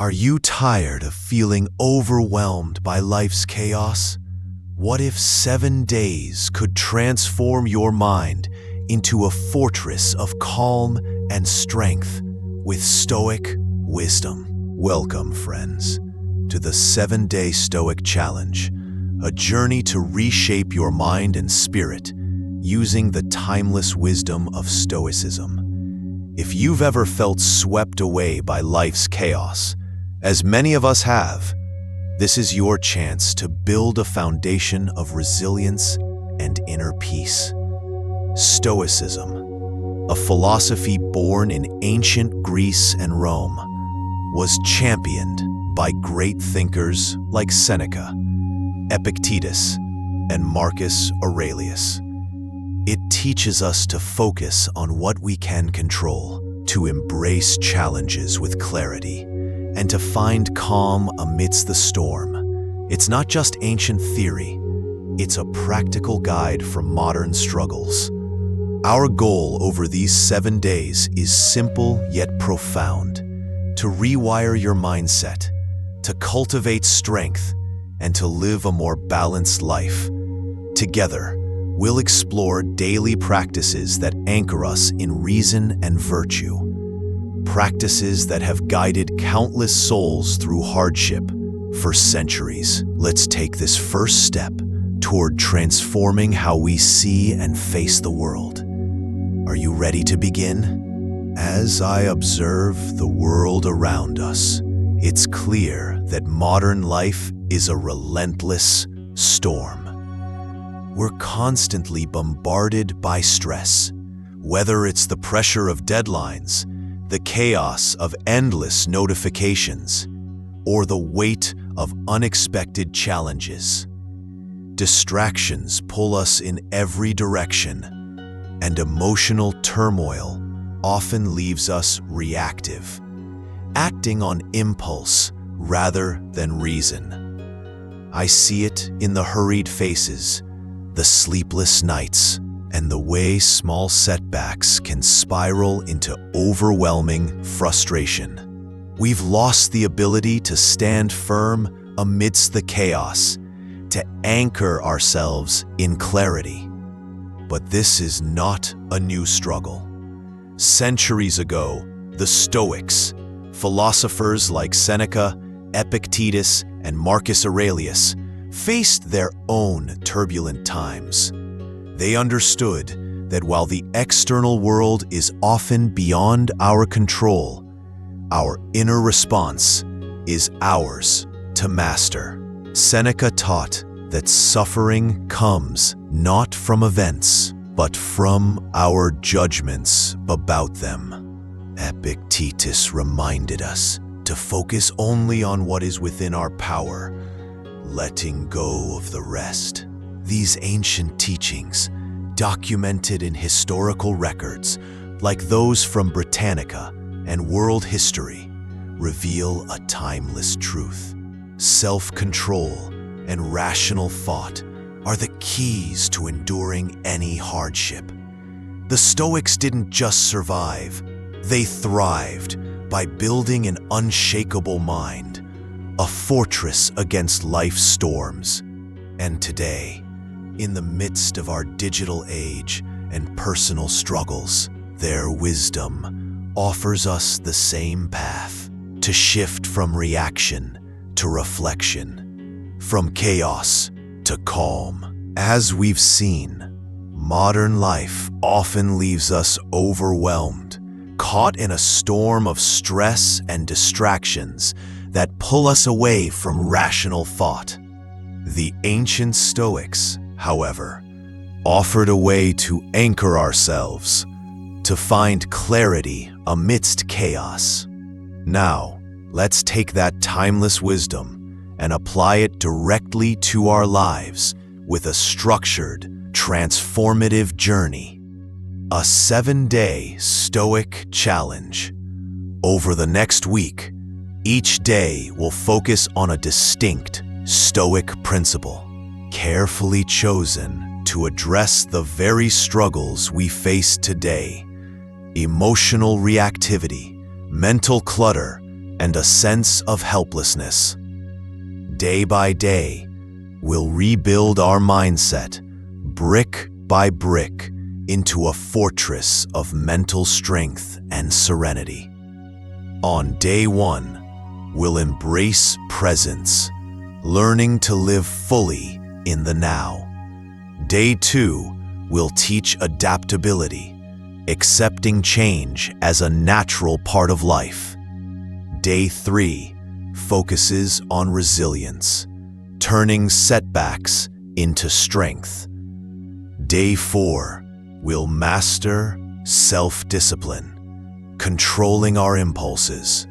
Are you tired of feeling overwhelmed by life's chaos? What if 7 days could transform your mind into a fortress of calm and strength with Stoic wisdom? Welcome, friends, to the 7-Day Stoic Challenge, a journey to reshape your mind and spirit using the timeless wisdom of Stoicism. If you've ever felt swept away by life's chaos, as many of us have, this is your chance to build a foundation of resilience and inner peace. Stoicism, a philosophy born in ancient Greece and Rome, was championed by great thinkers like Seneca, Epictetus, and Marcus Aurelius. It teaches us to focus on what we can control, to embrace challenges with clarity, and to find calm amidst the storm. It's not just ancient theory, it's a practical guide for modern struggles. Our goal over these 7 days is simple yet profound: to rewire your mindset, to cultivate strength, and to live a more balanced life. Together, we'll explore daily practices that anchor us in reason and virtue. Practices that have guided countless souls through hardship for centuries. Let's take this first step toward transforming how we see and face the world. Are you ready to begin? As I observe the world around us, it's clear that modern life is a relentless storm. We're constantly bombarded by stress, whether it's the pressure of deadlines, the chaos of endless notifications, or the weight of unexpected challenges. Distractions pull us in every direction, and emotional turmoil often leaves us reactive, acting on impulse rather than reason. I see it in the hurried faces, the sleepless nights, and the way small setbacks can spiral into overwhelming frustration. We've lost the ability to stand firm amidst the chaos, to anchor ourselves in clarity. But this is not a new struggle. Centuries ago, the Stoics, philosophers like Seneca, Epictetus, and Marcus Aurelius, faced their own turbulent times. They understood that while the external world is often beyond our control, our inner response is ours to master. Seneca taught that suffering comes not from events, but from our judgments about them. Epictetus reminded us to focus only on what is within our power, letting go of the rest. These ancient teachings, documented in historical records like those from Britannica and world history, reveal a timeless truth. Self-control and rational thought are the keys to enduring any hardship. The Stoics didn't just survive, they thrived by building an unshakable mind, a fortress against life's storms. And today, in the midst of our digital age and personal struggles, their wisdom offers us the same path: to shift from reaction to reflection, from chaos to calm. As we've seen, modern life often leaves us overwhelmed, caught in a storm of stress and distractions that pull us away from rational thought. The ancient Stoics, however, offered a way to anchor ourselves, to find clarity amidst chaos. Now, let's take that timeless wisdom and apply it directly to our lives with a structured, transformative journey. A 7-day Stoic challenge. Over the next week, each day will focus on a distinct Stoic principle, carefully chosen to address the very struggles we face today: emotional reactivity, mental clutter, and a sense of helplessness. Day by day, we'll rebuild our mindset, brick by brick, into a fortress of mental strength and serenity. On day 1, we'll embrace presence, learning to live fully in the now. Day 2, we'll teach adaptability, accepting change as a natural part of life. Day 3 focuses on resilience, turning setbacks into strength. Day 4 will master self-discipline, controlling our impulses.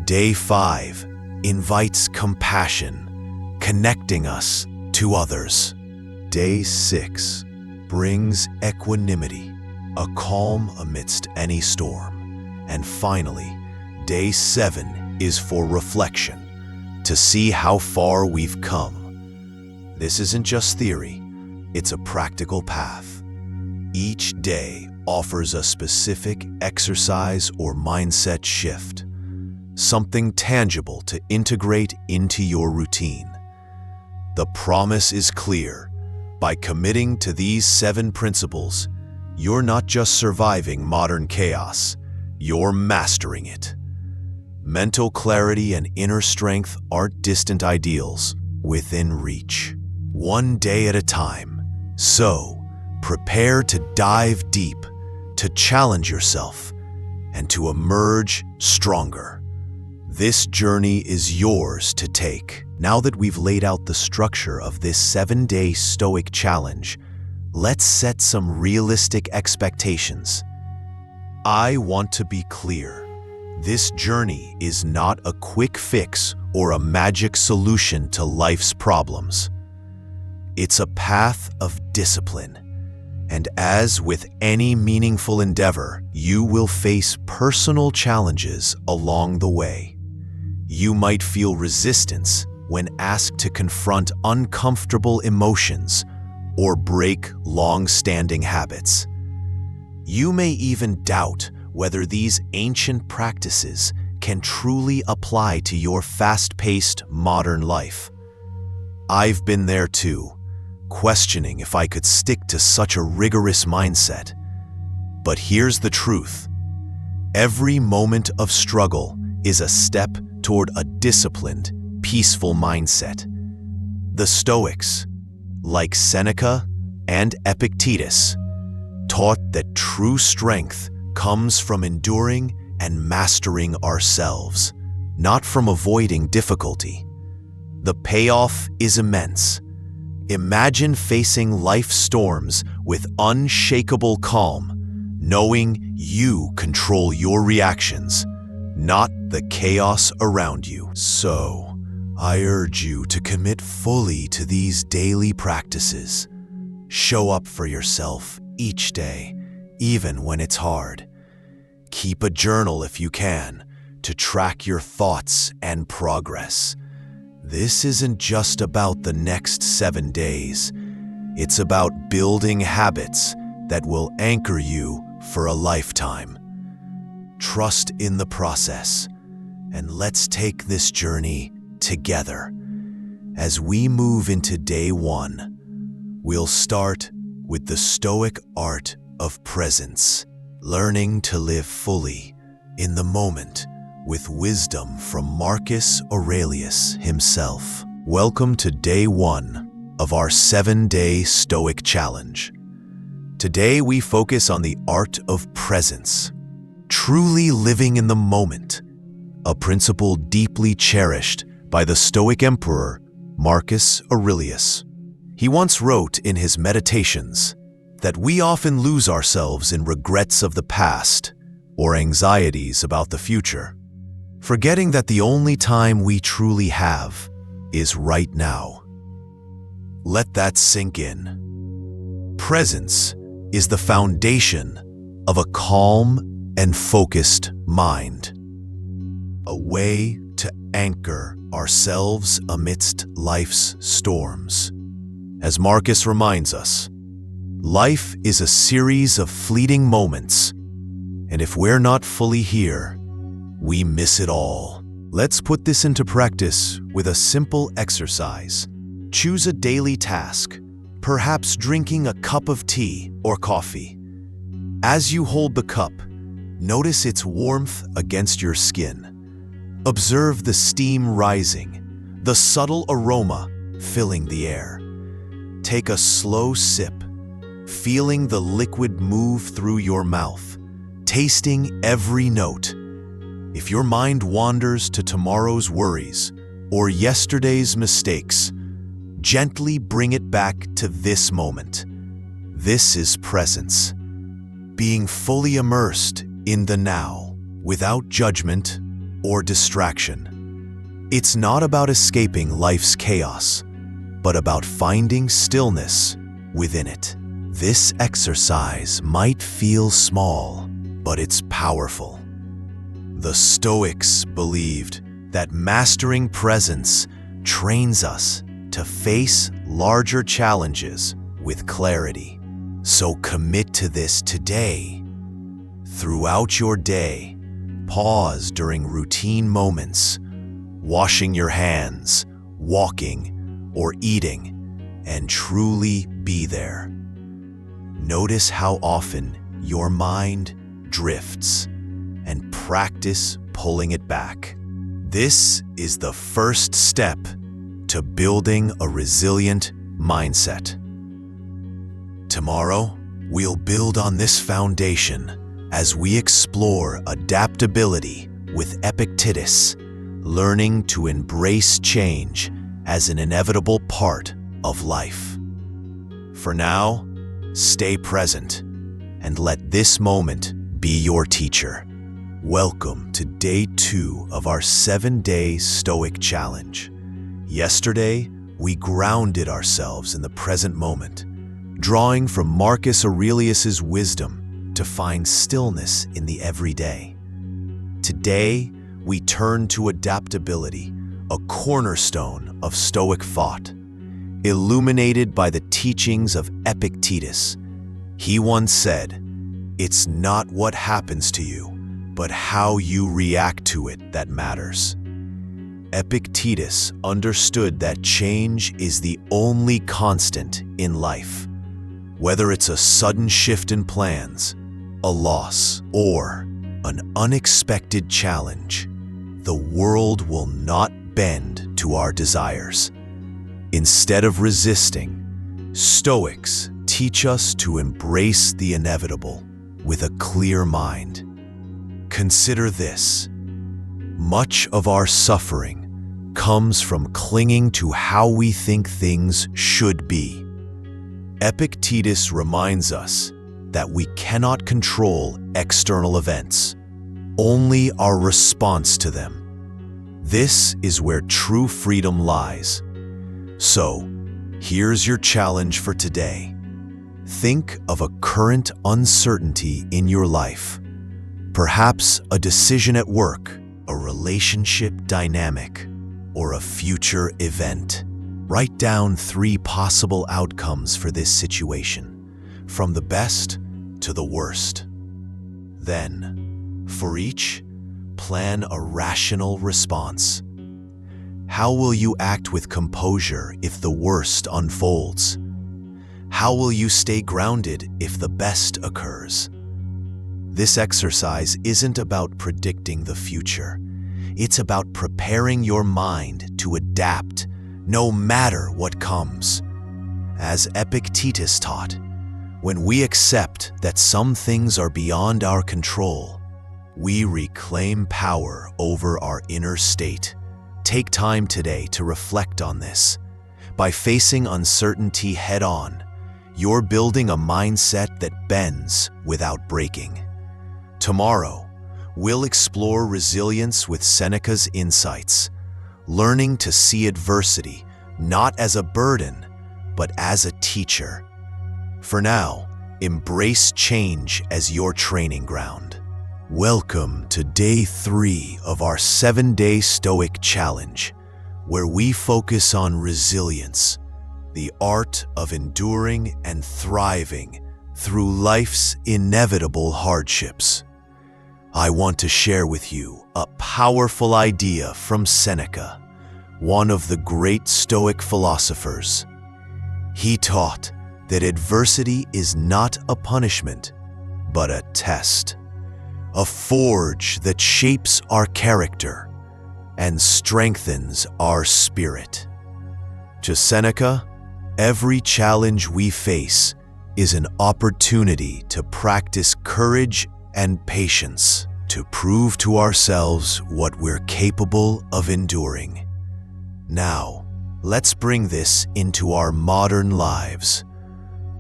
Day 5 invites compassion, connecting us to others. Day 6 brings equanimity, a calm amidst any storm. And finally, Day 7 is for reflection, to see how far we've come. This isn't just theory, it's a practical path. Each day offers a specific exercise or mindset shift, something tangible to integrate into your routine. The promise is clear. By committing to these 7 principles, you're not just surviving modern chaos, you're mastering it. Mental clarity and inner strength aren't distant ideals, within reach, one day at a time. So, prepare to dive deep, to challenge yourself, and to emerge stronger. This journey is yours to take. Now that we've laid out the structure of this 7-day Stoic challenge, let's set some realistic expectations. I want to be clear. This journey is not a quick fix or a magic solution to life's problems. It's a path of discipline. And as with any meaningful endeavor, you will face personal challenges along the way. You might feel resistance when asked to confront uncomfortable emotions or break long-standing habits. You may even doubt whether these ancient practices can truly apply to your fast-paced modern life. I've been there too, questioning if I could stick to such a rigorous mindset. But here's the truth. Every moment of struggle is a step toward a disciplined, peaceful mindset. The Stoics, like Seneca and Epictetus, taught that true strength comes from enduring and mastering ourselves, not from avoiding difficulty. The payoff is immense. Imagine facing life's storms with unshakable calm, knowing you control your reactions, not the chaos around you. So, I urge you to commit fully to these daily practices. Show up for yourself each day, even when it's hard. Keep a journal if you can, to track your thoughts and progress. This isn't just about the next 7 days. It's about building habits that will anchor you for a lifetime. Trust in the process, and let's take this journey together. As we move into day 1, we'll start with the Stoic art of presence, learning to live fully in the moment with wisdom from Marcus Aurelius himself. Welcome to day 1 of our 7-day Stoic challenge. Today we focus on the art of presence, truly living in the moment, a principle deeply cherished by the Stoic emperor Marcus Aurelius. He once wrote in his Meditations that we often lose ourselves in regrets of the past or anxieties about the future, forgetting that the only time we truly have is right now. Let that sink in. Presence is the foundation of a calm and focused mind, a way to anchor ourselves amidst life's storms. As Marcus reminds us, life is a series of fleeting moments, and if we're not fully here, we miss it all. Let's put this into practice with a simple exercise. Choose a daily task, perhaps drinking a cup of tea or coffee. As you hold the cup, notice its warmth against your skin. Observe the steam rising, the subtle aroma filling the air. Take a slow sip, feeling the liquid move through your mouth, tasting every note. If your mind wanders to tomorrow's worries or yesterday's mistakes, gently bring it back to this moment. This is presence, being fully immersed in the now, without judgment or distraction. It's not about escaping life's chaos, but about finding stillness within it. This exercise might feel small, but it's powerful. The Stoics believed that mastering presence trains us to face larger challenges with clarity. So commit to this today. Throughout your day, pause during routine moments, washing your hands, walking, or eating, and truly be there. Notice how often your mind drifts and practice pulling it back. This is the first step to building a resilient mindset. Tomorrow, we'll build on this foundation as we explore adaptability with Epictetus, learning to embrace change as an inevitable part of life. For now, stay present and let this moment be your teacher. Welcome to day 2 of our 7-day Stoic challenge. Yesterday, we grounded ourselves in the present moment, drawing from Marcus Aurelius's wisdom to find stillness in the everyday. Today, we turn to adaptability, a cornerstone of Stoic thought. Illuminated by the teachings of Epictetus, he once said, "It's not what happens to you, but how you react to it that matters." Epictetus understood that change is the only constant in life. Whether it's a sudden shift in plans, a loss, or an unexpected challenge, the world will not bend to our desires. Instead of resisting, Stoics teach us to embrace the inevitable with a clear mind. Consider this. Much of our suffering comes from clinging to how we think things should be. Epictetus reminds us that we cannot control external events, only our response to them. This is where true freedom lies. So, here's your challenge for today. Think of a current uncertainty in your life. Perhaps a decision at work, a relationship dynamic, or a future event. Write down 3 possible outcomes for this situation, from the best to the worst. Then, for each, plan a rational response. How will you act with composure if the worst unfolds? How will you stay grounded if the best occurs? This exercise isn't about predicting the future. It's about preparing your mind to adapt no matter what comes. As Epictetus taught, when we accept that some things are beyond our control, we reclaim power over our inner state. Take time today to reflect on this. By facing uncertainty head-on, you're building a mindset that bends without breaking. Tomorrow, we'll explore resilience with Seneca's insights, learning to see adversity not as a burden, but as a teacher. For now, embrace change as your training ground. Welcome to day 3 of our 7-day Stoic challenge, where we focus on resilience, the art of enduring and thriving through life's inevitable hardships. I want to share with you a powerful idea from Seneca, one of the great Stoic philosophers. He taught that adversity is not a punishment, but a test, a forge that shapes our character and strengthens our spirit. To Seneca, every challenge we face is an opportunity to practice courage and patience, to prove to ourselves what we're capable of enduring. Now, let's bring this into our modern lives.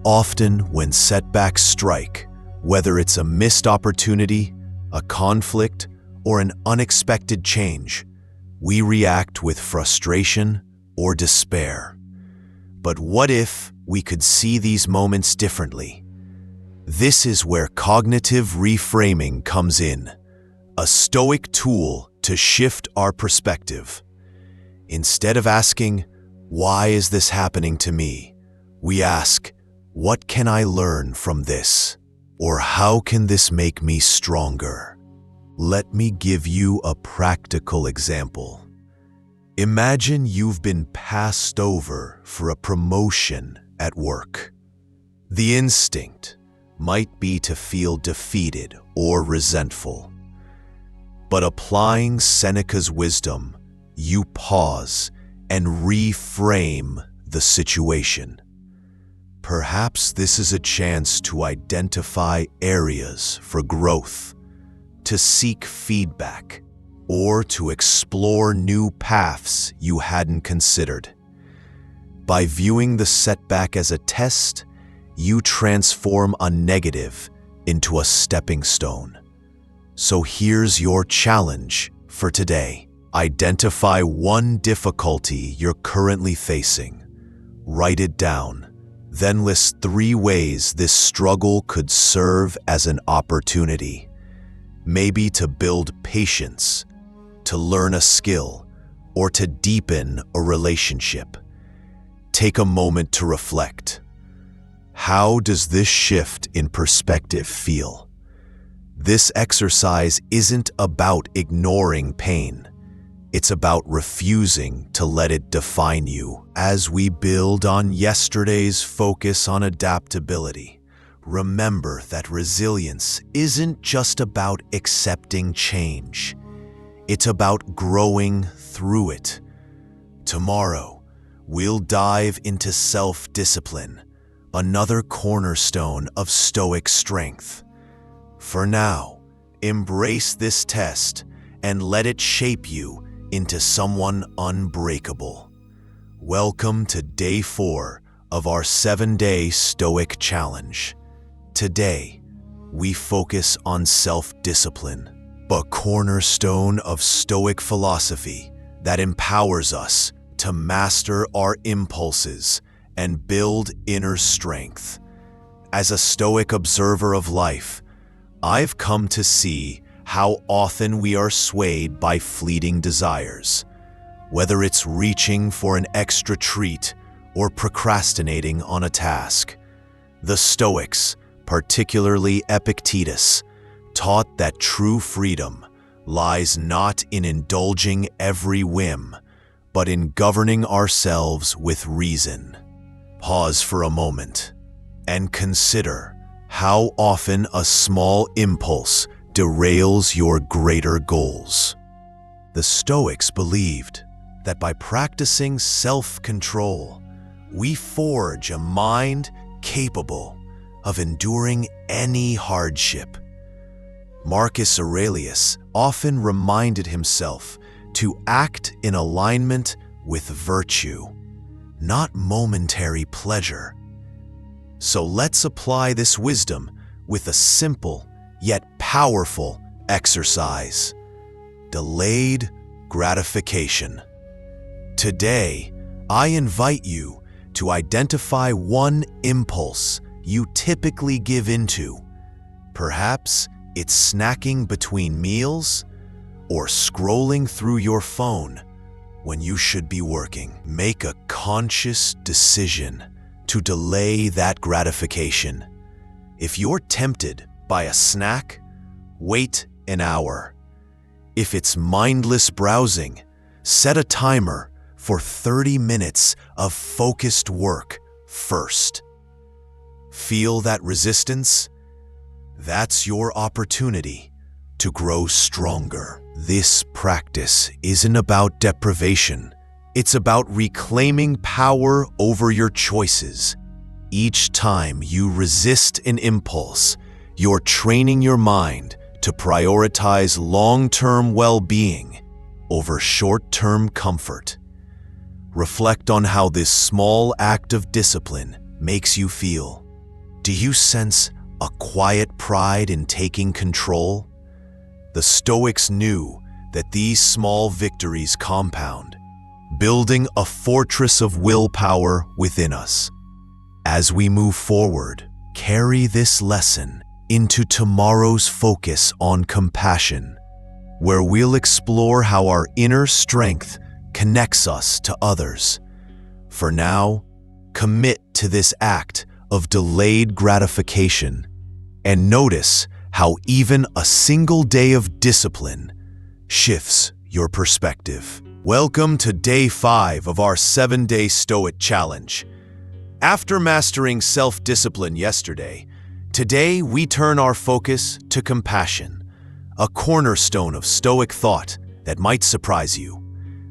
Often, when setbacks strike, whether it's a missed opportunity, a conflict, or an unexpected change, we react with frustration or despair. But what if we could see these moments differently? This is where cognitive reframing comes in, a Stoic tool to shift our perspective. Instead of asking, "Why is this happening to me?" we ask, "What can I learn from this?" Or "How can this make me stronger?" Let me give you a practical example. Imagine you've been passed over for a promotion at work. The instinct might be to feel defeated or resentful. But applying Seneca's wisdom, you pause and reframe the situation. Perhaps this is a chance to identify areas for growth, to seek feedback, or to explore new paths you hadn't considered. By viewing the setback as a test, you transform a negative into a stepping stone. So here's your challenge for today. Identify one difficulty you're currently facing. Write it down. Then list 3 ways this struggle could serve as an opportunity. Maybe to build patience, to learn a skill, or to deepen a relationship. Take a moment to reflect. How does this shift in perspective feel? This exercise isn't about ignoring pain. It's about refusing to let it define you. As we build on yesterday's focus on adaptability, remember that resilience isn't just about accepting change. It's about growing through it. Tomorrow, we'll dive into self-discipline, another cornerstone of Stoic strength. For now, embrace this test and let it shape you into someone unbreakable. Welcome to Day 4 of our 7-day Stoic Challenge. Today, we focus on self-discipline, a cornerstone of Stoic philosophy that empowers us to master our impulses and build inner strength. As a Stoic observer of life, I've come to see how often we are swayed by fleeting desires, whether it's reaching for an extra treat or procrastinating on a task. The Stoics, particularly Epictetus, taught that true freedom lies not in indulging every whim, but in governing ourselves with reason. Pause for a moment and consider how often a small impulse derails your greater goals. The Stoics believed that by practicing self-control, we forge a mind capable of enduring any hardship. Marcus Aurelius often reminded himself to act in alignment with virtue, not momentary pleasure. So let's apply this wisdom with a simple yet powerful exercise: delayed gratification. Today, I invite you to identify one impulse you typically give into. Perhaps it's snacking between meals or scrolling through your phone when you should be working. Make a conscious decision to delay that gratification. If you're tempted by a snack, wait an hour. If it's mindless browsing, set a timer for 30 minutes of focused work first. Feel that resistance? That's your opportunity to grow stronger. This practice isn't about deprivation. It's about reclaiming power over your choices. Each time you resist an impulse, you're training your mind to prioritize long-term well-being over short-term comfort. Reflect on how this small act of discipline makes you feel. Do you sense a quiet pride in taking control? The Stoics knew that these small victories compound, building a fortress of willpower within us. As we move forward, carry this lesson into tomorrow's focus on compassion, where we'll explore how our inner strength connects us to others. For now, commit to this act of delayed gratification and notice how even a single day of discipline shifts your perspective. Welcome to day 5 of our 7-day Stoic challenge. After mastering self-discipline yesterday, today we turn our focus to compassion, a cornerstone of Stoic thought that might surprise you.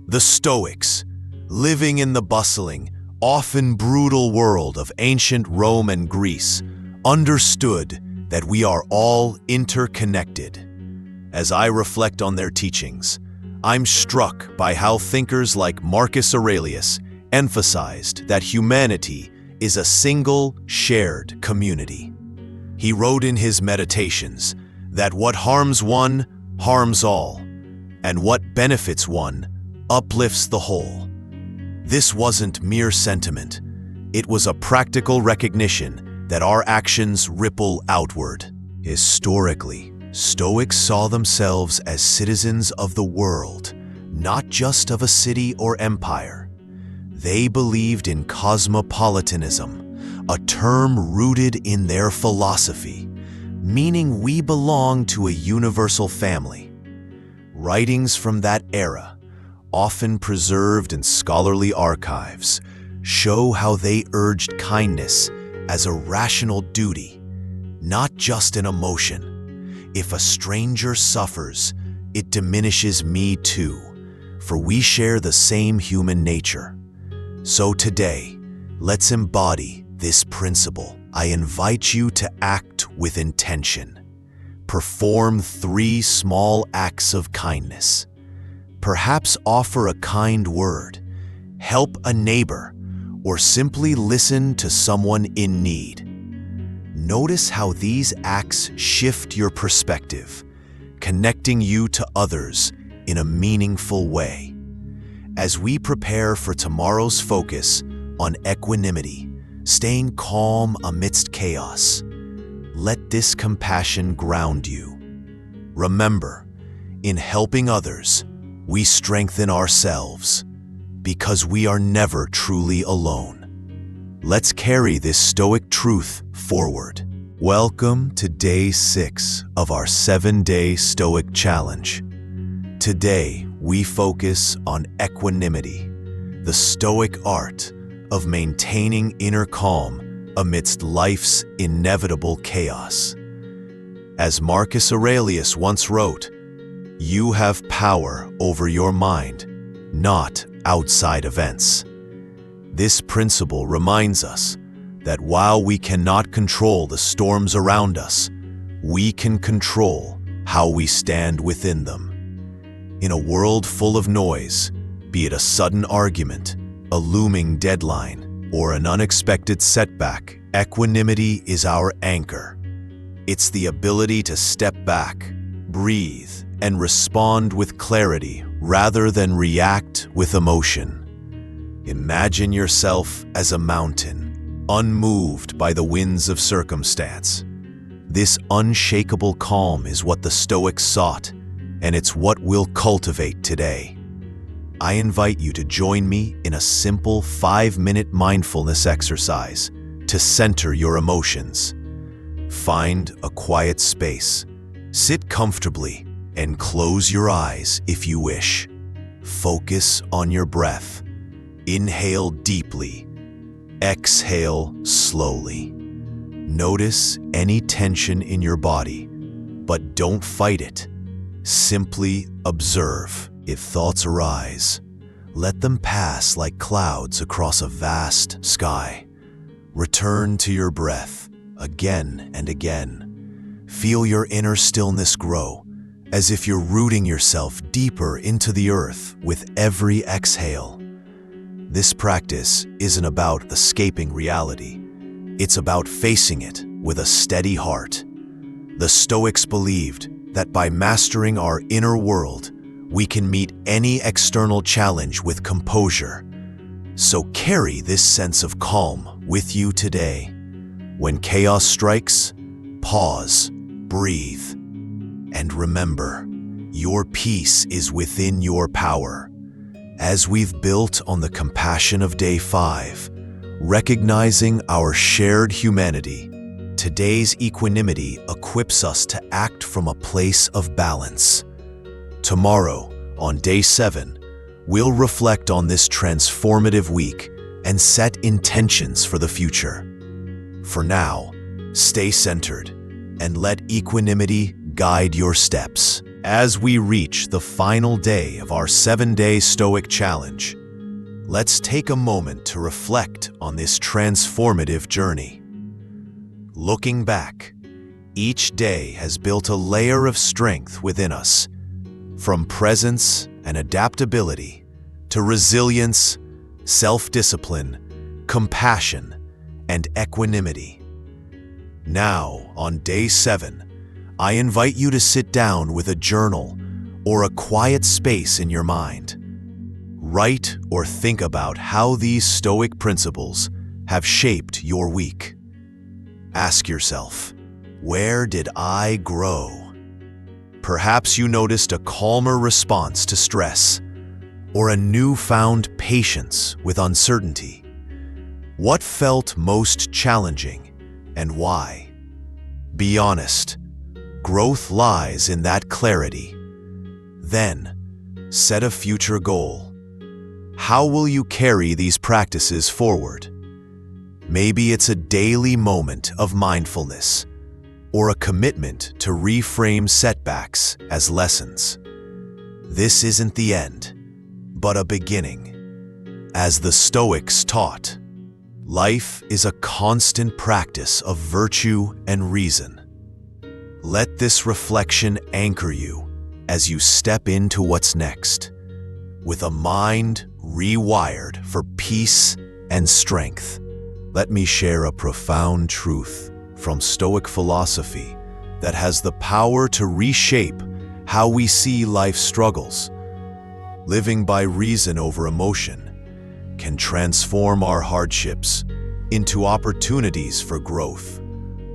The Stoics, living in the bustling, often brutal world of ancient Rome and Greece, understood that we are all interconnected. As I reflect on their teachings, I'm struck by how thinkers like Marcus Aurelius emphasized that humanity is a single, shared community. He wrote in his Meditations that what harms one harms all, and what benefits one uplifts the whole. This wasn't mere sentiment. It was a practical recognition that our actions ripple outward. Historically, Stoics saw themselves as citizens of the world, not just of a city or empire. They believed in cosmopolitanism, a term rooted in their philosophy, meaning we belong to a universal family. Writings from that era, often preserved in scholarly archives, show how they urged kindness as a rational duty, not just an emotion. If a stranger suffers, it diminishes me too, for we share the same human nature. So today, let's embody this principle. I invite you to act with intention. Perform 3 small acts of kindness. Perhaps offer a kind word, help a neighbor, or simply listen to someone in need. Notice how these acts shift your perspective, connecting you to others in a meaningful way. As we prepare for tomorrow's focus on equanimity, staying calm amidst chaos, let this compassion ground you. Remember, in helping others, we strengthen ourselves because we are never truly alone. Let's carry this Stoic truth forward. Welcome to day 6 of our 7-day Stoic challenge. Today, we focus on equanimity, the Stoic art of maintaining inner calm amidst life's inevitable chaos. As Marcus Aurelius once wrote, "You have power over your mind, not outside events." This principle reminds us that while we cannot control the storms around us, we can control how we stand within them. In a world full of noise, be it a sudden argument, a looming deadline, or an unexpected setback, equanimity is our anchor. It's the ability to step back, breathe, and respond with clarity rather than react with emotion. Imagine yourself as a mountain, unmoved by the winds of circumstance. This unshakable calm is what the Stoics sought, and it's what we'll cultivate today. I invite you to join me in a simple 5-minute mindfulness exercise to center your emotions. Find a quiet space, sit comfortably, and close your eyes if you wish. Focus on your breath. Inhale deeply. Exhale slowly. Notice any tension in your body, but don't fight it. Simply observe. If thoughts arise, let them pass like clouds across a vast sky. Return to your breath again and again. Feel your inner stillness grow, as if you're rooting yourself deeper into the earth with every exhale. This practice isn't about escaping reality. It's about facing it with a steady heart. The Stoics believed that by mastering our inner world, we can meet any external challenge with composure. So carry this sense of calm with you today. When chaos strikes, pause, breathe, and remember, your peace is within your power. As we've built on the compassion of Day 5, recognizing our shared humanity, today's equanimity equips us to act from a place of balance. Tomorrow, on Day 7, we'll reflect on this transformative week and set intentions for the future. For now, stay centered and let equanimity guide your steps. As we reach the final day of our 7-day Stoic challenge, let's take a moment to reflect on this transformative journey. Looking back, each day has built a layer of strength within us, from presence and adaptability to resilience, self-discipline, compassion, and equanimity. Now, on Day 7, I invite you to sit down with a journal or a quiet space in your mind. Write or think about how these Stoic principles have shaped your week. Ask yourself, where did I grow? Perhaps you noticed a calmer response to stress or a newfound patience with uncertainty. What felt most challenging and why? Be honest. Growth lies in that clarity. Then, set a future goal. How will you carry these practices forward? Maybe it's a daily moment of mindfulness, or a commitment to reframe setbacks as lessons. This isn't the end, but a beginning. As the Stoics taught, life is a constant practice of virtue and reason. Let this reflection anchor you as you step into what's next, with a mind rewired for peace and strength. Let me share a profound truth from Stoic philosophy that has the power to reshape how we see life's struggles. Living by reason over emotion can transform our hardships into opportunities for growth.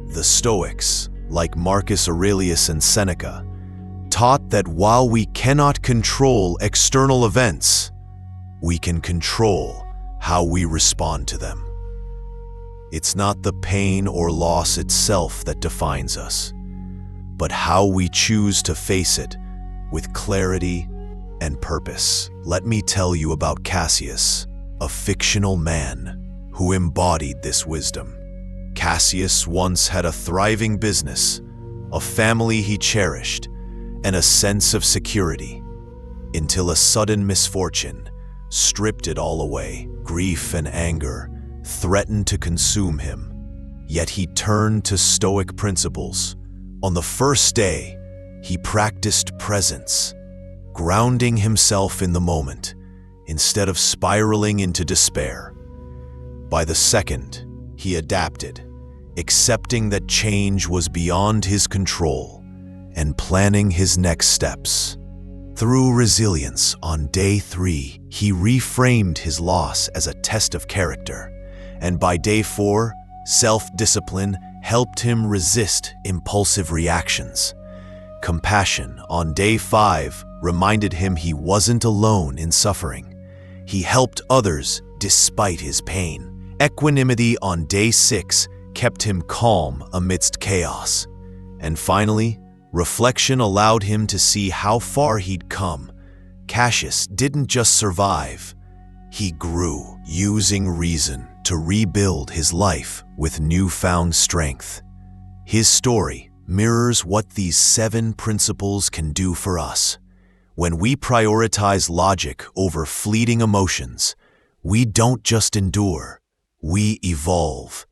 The Stoics, like Marcus Aurelius and Seneca, taught that while we cannot control external events, we can control how we respond to them. It's not the pain or loss itself that defines us, but how we choose to face it with clarity and purpose. Let me tell you about Cassius, a fictional man who embodied this wisdom. Cassius once had a thriving business, a family he cherished, and a sense of security, until a sudden misfortune stripped it all away. Grief and anger threatened to consume him, yet he turned to Stoic principles. On the first day, he practiced presence, grounding himself in the moment instead of spiraling into despair. By the second, he adapted, accepting that change was beyond his control and planning his next steps. Through resilience, on Day 3, he reframed his loss as a test of character, and by Day 4, self-discipline helped him resist impulsive reactions. Compassion, on Day 5, reminded him he wasn't alone in suffering. He helped others despite his pain. Equanimity, on Day 6, kept him calm amidst chaos. And finally, Reflection allowed him to see how far he'd come. Cassius didn't just survive, he grew, using reason to rebuild his life with newfound strength. His story mirrors what these 7 principles can do for us. When we prioritize logic over fleeting emotions, we don't just endure, we evolve.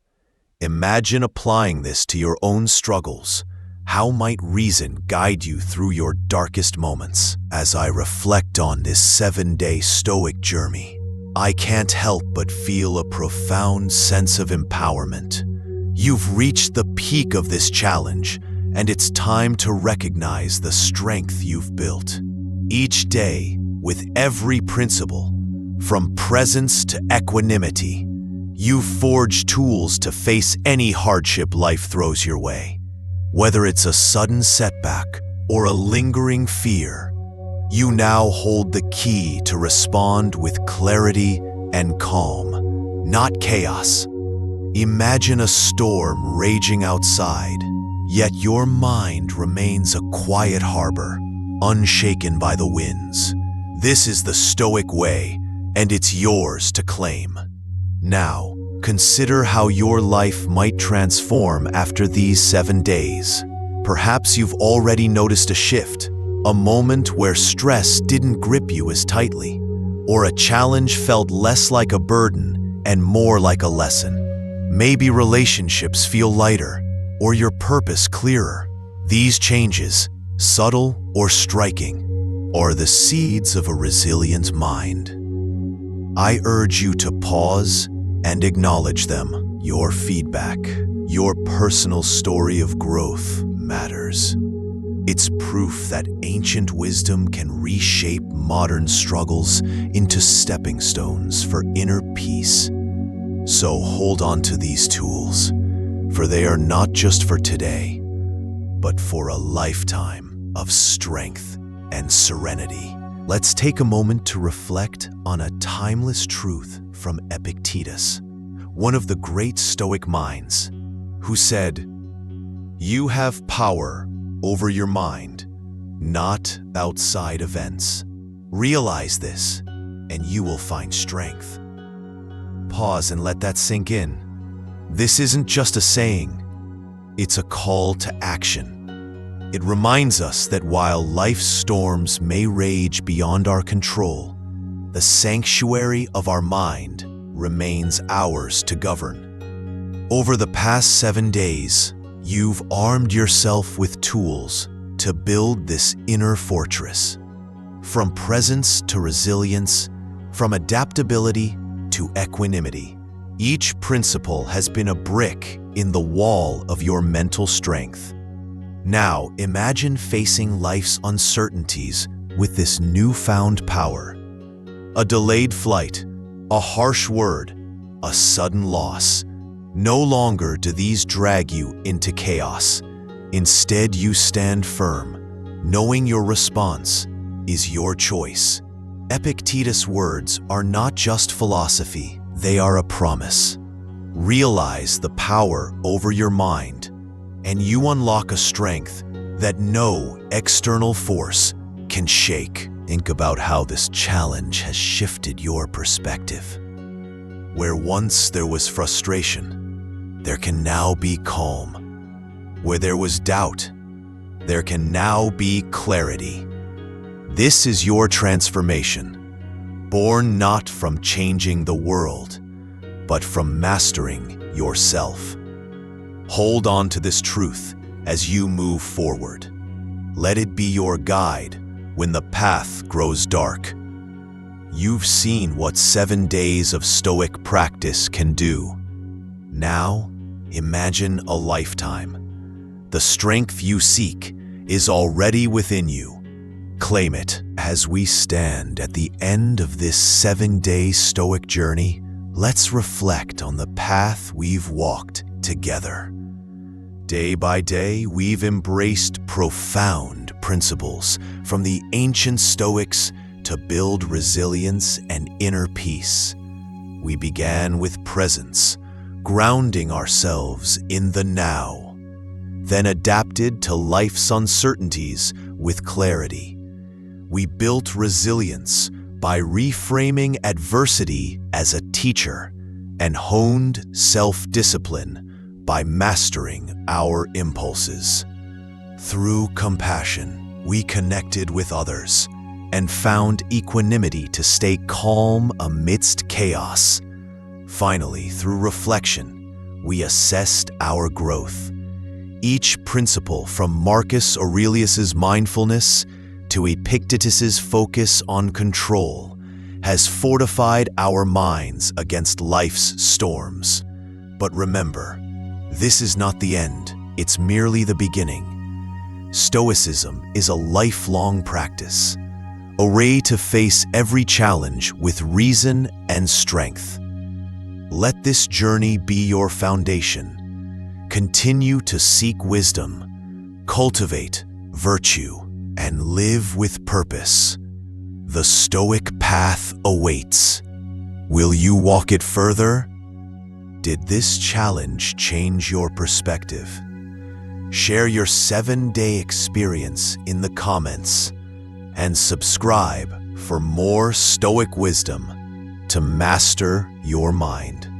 Imagine applying this to your own struggles. How might reason guide you through your darkest moments? As I reflect on this 7-day Stoic journey, I can't help but feel a profound sense of empowerment. You've reached the peak of this challenge, and it's time to recognize the strength you've built. Each day, with every principle, from presence to equanimity, you've forged tools to face any hardship life throws your way. Whether it's a sudden setback or a lingering fear, you now hold the key to respond with clarity and calm, not chaos. Imagine a storm raging outside, yet your mind remains a quiet harbor, unshaken by the winds. This is the Stoic way, and it's yours to claim. Now, consider how your life might transform after these 7 days. Perhaps you've already noticed a shift, a moment where stress didn't grip you as tightly, or a challenge felt less like a burden and more like a lesson. Maybe relationships feel lighter, or your purpose clearer. These changes, subtle or striking, are the seeds of a resilient mind. I urge you to pause and acknowledge them. Your feedback, your personal story of growth matters. It's proof that ancient wisdom can reshape modern struggles into stepping stones for inner peace. So hold on to these tools, for they are not just for today, but for a lifetime of strength and serenity. Let's take a moment to reflect on a timeless truth from Epictetus, one of the great Stoic minds, who said, "You have power over your mind, not outside events. Realize this, and you will find strength." Pause and let that sink in. This isn't just a saying, it's a call to action. It reminds us that while life's storms may rage beyond our control, the sanctuary of our mind remains ours to govern. Over the past 7 days, you've armed yourself with tools to build this inner fortress. From presence to resilience, from adaptability to equanimity, each principle has been a brick in the wall of your mental strength. Now imagine facing life's uncertainties with this newfound power. A delayed flight, a harsh word, a sudden loss. No longer do these drag you into chaos. Instead, you stand firm, knowing your response is your choice. Epictetus' words are not just philosophy, they are a promise. Realize the power over your mind, and you unlock a strength that no external force can shake. Think about how this challenge has shifted your perspective. Where once there was frustration, there can now be calm. Where there was doubt, there can now be clarity. This is your transformation, born not from changing the world, but from mastering yourself. Hold on to this truth as you move forward. Let it be your guide when the path grows dark. You've seen what 7 days of Stoic practice can do. Now, imagine a lifetime. The strength you seek is already within you. Claim it. As we stand at the end of this 7-day Stoic journey, let's reflect on the path we've walked together. Day by day, we've embraced profound principles from the ancient Stoics to build resilience and inner peace. We began with presence, grounding ourselves in the now. then adapted to life's uncertainties with clarity. We built resilience by reframing adversity as a teacher and honed self-discipline by mastering our impulses. Through compassion, we connected with others and found equanimity to stay calm amidst chaos. Finally, through reflection, we assessed our growth. Each principle from Marcus Aurelius's mindfulness to Epictetus's focus on control has fortified our minds against life's storms. But remember, this is not the end, it's merely the beginning. Stoicism is a lifelong practice, a way to face every challenge with reason and strength. Let this journey be your foundation. Continue to seek wisdom, cultivate virtue, and live with purpose. The Stoic path awaits. Will you walk it further? Did this challenge change your perspective? Share your 7-day experience in the comments and subscribe for more Stoic wisdom to master your mind.